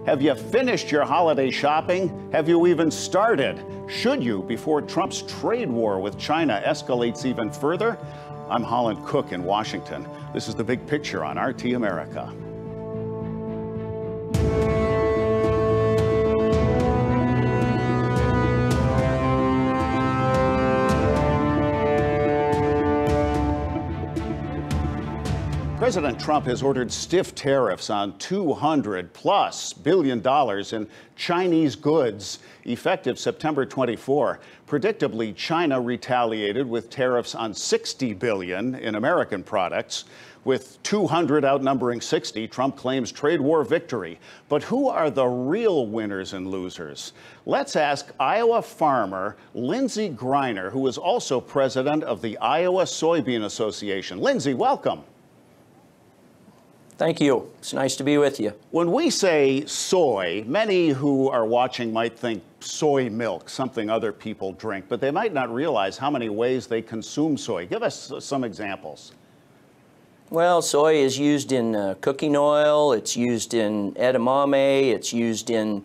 Have you finished your holiday shopping? Have you even started? Should you, before Trump's trade war with China escalates even further? I'm Holland Cooke in Washington. This is The Big Picture on RT America. President Trump has ordered stiff tariffs on $200+ billion in Chinese goods effective September 24. Predictably, China retaliated with tariffs on $60 billion in American products. With 200 outnumbering 60, Trump claims trade war victory. But who are the real winners and losers? Let's ask Iowa farmer Lindsey Griner, who is also president of the Iowa Soybean Association. Lindsey, welcome. Thank you. It's nice to be with you. When we say soy, many who are watching might think soy milk, something other people drink, but they might not realize how many ways they consume soy. Give us some examples. Well, soy is used in cooking oil, it's used in edamame, it's used in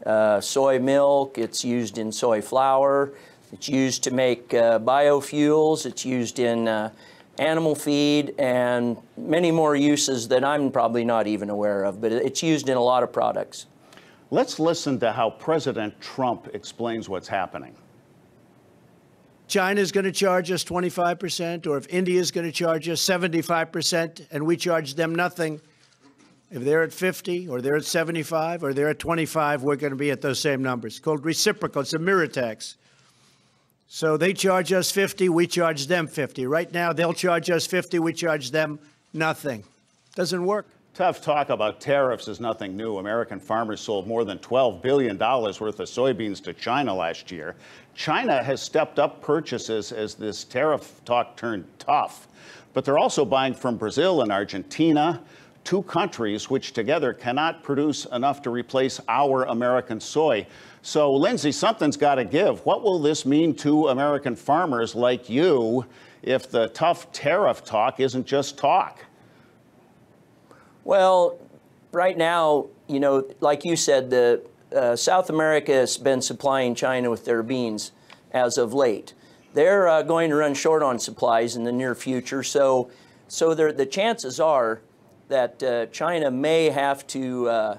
soy milk, it's used in soy flour, it's used to make biofuels, it's used in animal feed, and many more uses that I'm probably not even aware of, but it's used in a lot of products. Let's listen to how President Trump explains what's happening. China's going to charge us 25%, or if India's going to charge us 75%, and we charge them nothing, if they're at 50, or they're at 75, or they're at 25, we're going to be at those same numbers. It's called reciprocal. It's a mirror tax. So they charge us 50, we charge them 50. Right now, they'll charge us 50, we charge them nothing. Doesn't work. Tough talk about tariffs is nothing new. American farmers sold more than $12 billion worth of soybeans to China last year. China has stepped up purchases as this tariff talk turned tough. But they're also buying from Brazil and Argentina, two countries which together cannot produce enough to replace our American soy. So, Lindsey, something's got to give. What will this mean to American farmers like you if the tough tariff talk isn't just talk? Well, right now, you know, like you said, South America has been supplying China with their beans as of late. They're going to run short on supplies in the near future, so the chances are that China may have to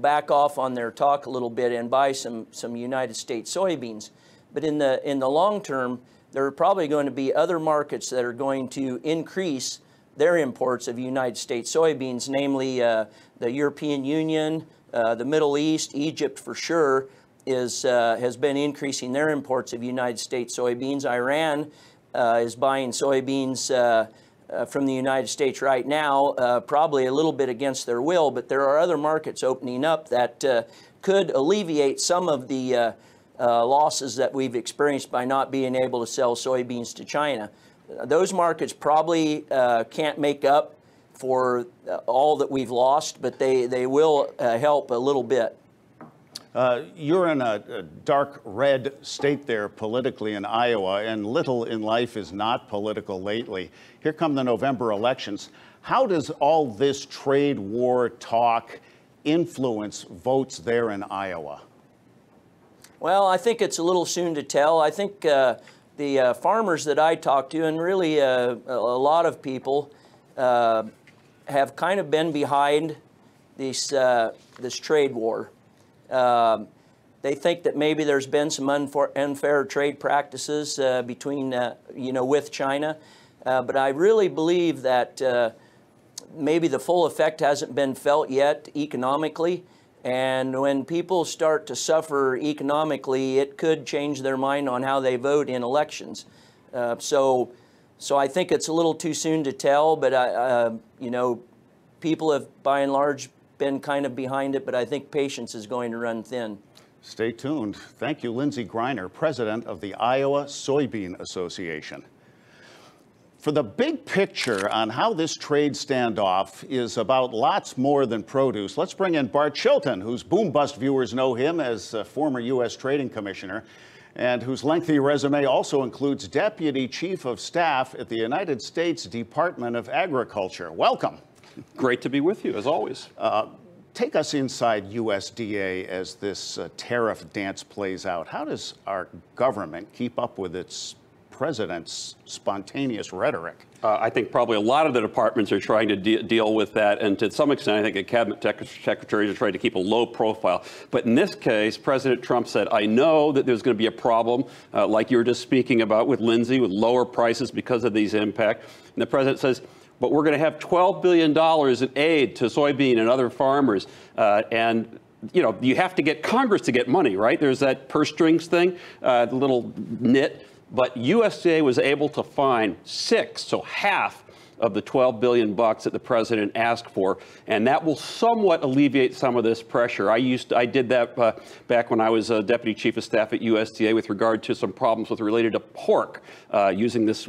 back off on their talk a little bit and buy some United States soybeans. But in the long term, there are probably going to be other markets that are going to increase their imports of United States soybeans, namely the European Union, the Middle East, Egypt for sure has been increasing their imports of United States soybeans. Iran is buying soybeans from the United States right now, probably a little bit against their will, but there are other markets opening up that could alleviate some of the losses that we've experienced by not being able to sell soybeans to China. Those markets probably can't make up for all that we've lost, but they will help a little bit. You're in a dark red state there politically in Iowa, and little in life is not political lately. Here come the November elections. How does all this trade war talk influence votes there in Iowa? Well, I think it's a little soon to tell. I think the farmers that I talk to, and really a lot of people, have kind of been behind this trade war. They think that maybe there's been some unfair trade practices between, with China. But I really believe that maybe the full effect hasn't been felt yet economically. And when people start to suffer economically, it could change their mind on how they vote in elections. So I think it's a little too soon to tell, but people have by and large been kind of behind it, but I think patience is going to run thin. Stay tuned. Thank you, Lindsey Griner, president of the Iowa Soybean Association. For the big picture on how this trade standoff is about lots more than produce, let's bring in Bart Chilton, whose Boom Bust viewers know him as a former U.S. Trading Commissioner, and whose lengthy resume also includes Deputy Chief of Staff at the United States Department of Agriculture. Welcome. Great to be with you, as always. Take us inside USDA as this tariff dance plays out. How does our government keep up with its president's spontaneous rhetoric? I think probably a lot of the departments are trying to deal with that, and to some extent, I think the cabinet secretaries are trying to keep a low profile. But in this case, President Trump said, I know that there's going to be a problem, like you were just speaking about with Lindsay, with lower prices because of these impacts. And the president says, but we're going to have $12 billion in aid to soybean and other farmers. And you know, you have to get Congress to get money, right? There's that purse strings thing, the little nit. But USDA was able to find 6, so half of the $12 billion that the president asked for, and that will somewhat alleviate some of this pressure. I did that back when I was deputy chief of staff at USDA with regard to some problems related to pork, using this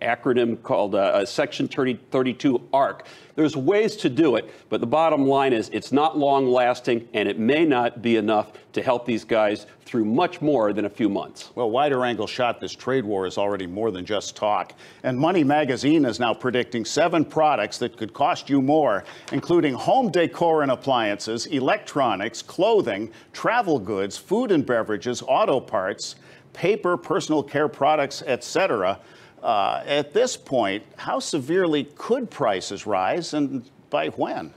acronym called Section 32 ARC. There's ways to do it, but the bottom line is it's not long lasting, and it may not be enough to help these guys through much more than a few months. Well, wider angle shot, this trade war is already more than just talk. And Money Magazine is now predicting 7 products that could cost you more, including home decor and appliances, electronics, clothing, travel goods, food and beverages, auto parts, paper, personal care products, etc. At this point, how severely could prices rise, and by when?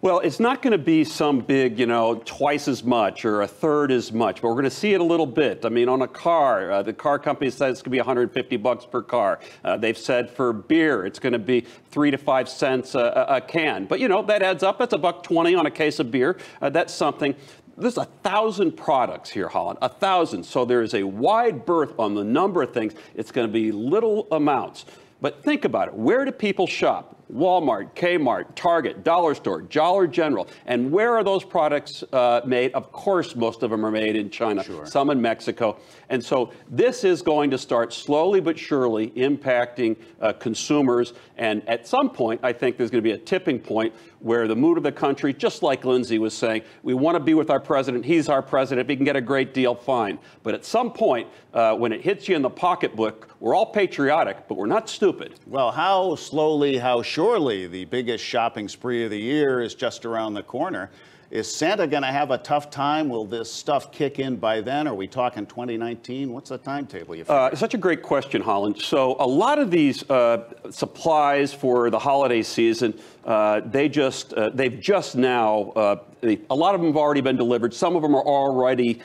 Well, it's not going to be some big, you know, twice as much or a third as much, but we're going to see it a little bit. I mean, on a car, the car company says it's going to be $150 per car. They've said for beer, it's going to be 3 to 5 cents a can. But, you know, that adds up. That's $1.20 on a case of beer. That's something. There's 1,000 products here, Holland, 1,000. So there is a wide berth on the number of things. It's going to be little amounts. But think about it. Where do people shop? Walmart, Kmart, Target, Dollar Store, Dollar General. And where are those products made? Of course, most of them are made in China, sure. Some in Mexico. And so this is going to start slowly but surely impacting consumers. And at some point, I think there's going to be a tipping point where the mood of the country, just like Lindsay was saying, we want to be with our president. He's our president. If he can get a great deal, fine. But at some point, when it hits you in the pocketbook, we're all patriotic, but we're not stupid. Well, how slowly, how surely the biggest shopping spree of the year is just around the corner. Is Santa going to have a tough time? Will this stuff kick in by then? Are we talking 2019? What's the timetable you figure? Such a great question, Holland. So a lot of these supplies for the holiday season, they've just now, a lot of them have already been delivered. Some of them are already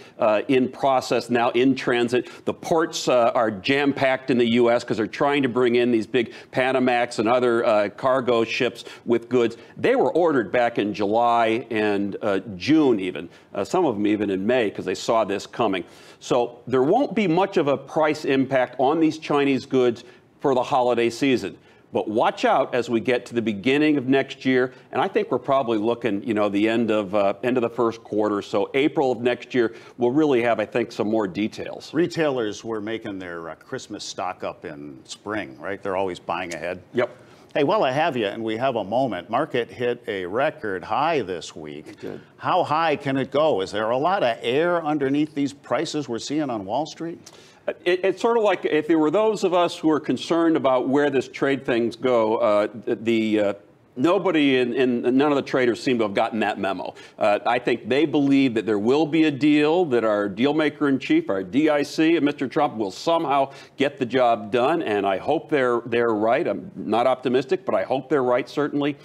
in process now, in transit. The ports are jam-packed in the U.S. because they're trying to bring in these big Panamax and other cargo ships with goods. They were ordered back in July and June even, some of them even in May, because they saw this coming. So there won't be much of a price impact on these Chinese goods for the holiday season. But watch out as we get to the beginning of next year, and I think we're probably looking, you know, the end of the first quarter. So April of next year, we'll really have, I think, some more details. Retailers were making their Christmas stock up in spring, right? They're always buying ahead. Yep. Hey, while I have you, and we have a moment, market hit a record high this week. It did. How high can it go? Is there a lot of air underneath these prices we're seeing on Wall Street? It's sort of like if there were those of us who are concerned about where this trade things go, nobody none of the traders seem to have gotten that memo. I think they believe that there will be a deal, that our deal maker in chief, our DIC, and Mr. Trump will somehow get the job done. And I hope they're right. I'm not optimistic, but I hope they're right, certainly.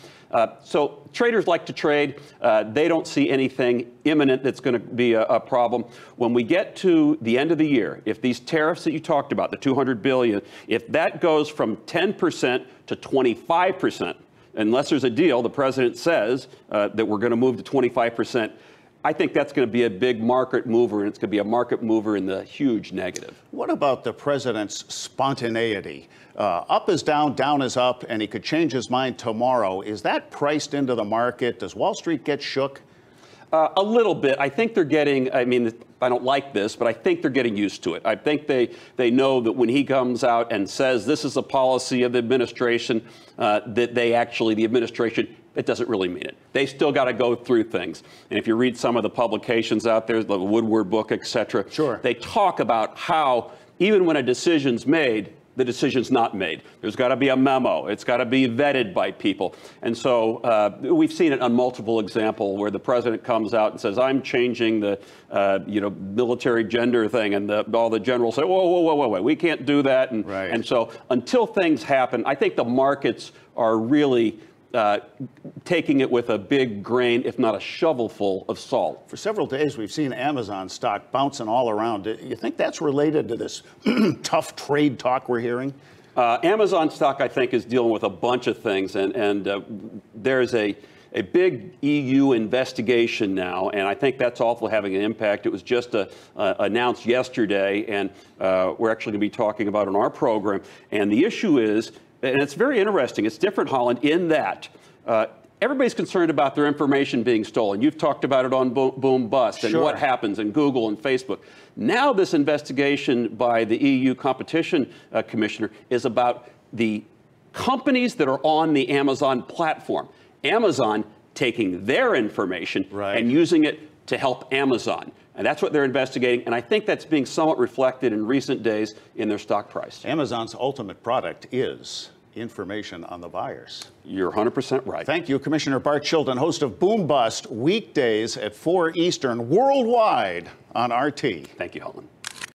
So traders like to trade. They don't see anything imminent that's going to be a problem. When we get to the end of the year, if these tariffs that you talked about, the $200 billion, if that goes from 10% to 25%, unless there's a deal, the president says that we're going to move to 25%. I think that's going to be a big market mover, and it's going to be a market mover in the huge negative. What about the president's spontaneity? Up is down, down is up, and he could change his mind tomorrow. Is that priced into the market? Does Wall Street get shook? A little bit. I think they're getting, I mean, I don't like this, but I think they're getting used to it. I think they know that when he comes out and says this is a policy of the administration, that they actually, the administration, it doesn't really mean it. They still got to go through things. And if you read some of the publications out there, the Woodward book, et cetera, sure, they talk about how even when a decision's made, the decision's not made. There's got to be a memo. It's got to be vetted by people. And so we've seen it on multiple examples where the president comes out and says, I'm changing the military gender thing, and all the generals say, whoa, we can't do that. And, right. and so until things happen, I think the markets are really taking it with a big grain, if not a shovelful of salt. For several days, we've seen Amazon stock bouncing all around. Do you think that's related to this tough trade talk we're hearing? Amazon stock, I think, is dealing with a bunch of things, and there's a big EU investigation now, and I think that's also having an impact. It was just announced yesterday, and we're actually going to be talking about it on our program. And the issue is, and it's very interesting, it's different, Holland, in that everybody's concerned about their information being stolen. You've talked about it on Boom Bust and what happens in Google and Facebook. Now this investigation by the EU Competition Commissioner is about the companies that are on the Amazon platform. Amazon taking their information and using it to help Amazon. And that's what they're investigating. And I think that's being somewhat reflected in recent days in their stock price. Amazon's ultimate product is information on the buyers. You're 100% right. Thank you, Commissioner Bart Chilton, host of Boom Bust, weekdays at 4 Eastern, worldwide on RT. Thank you, Holland.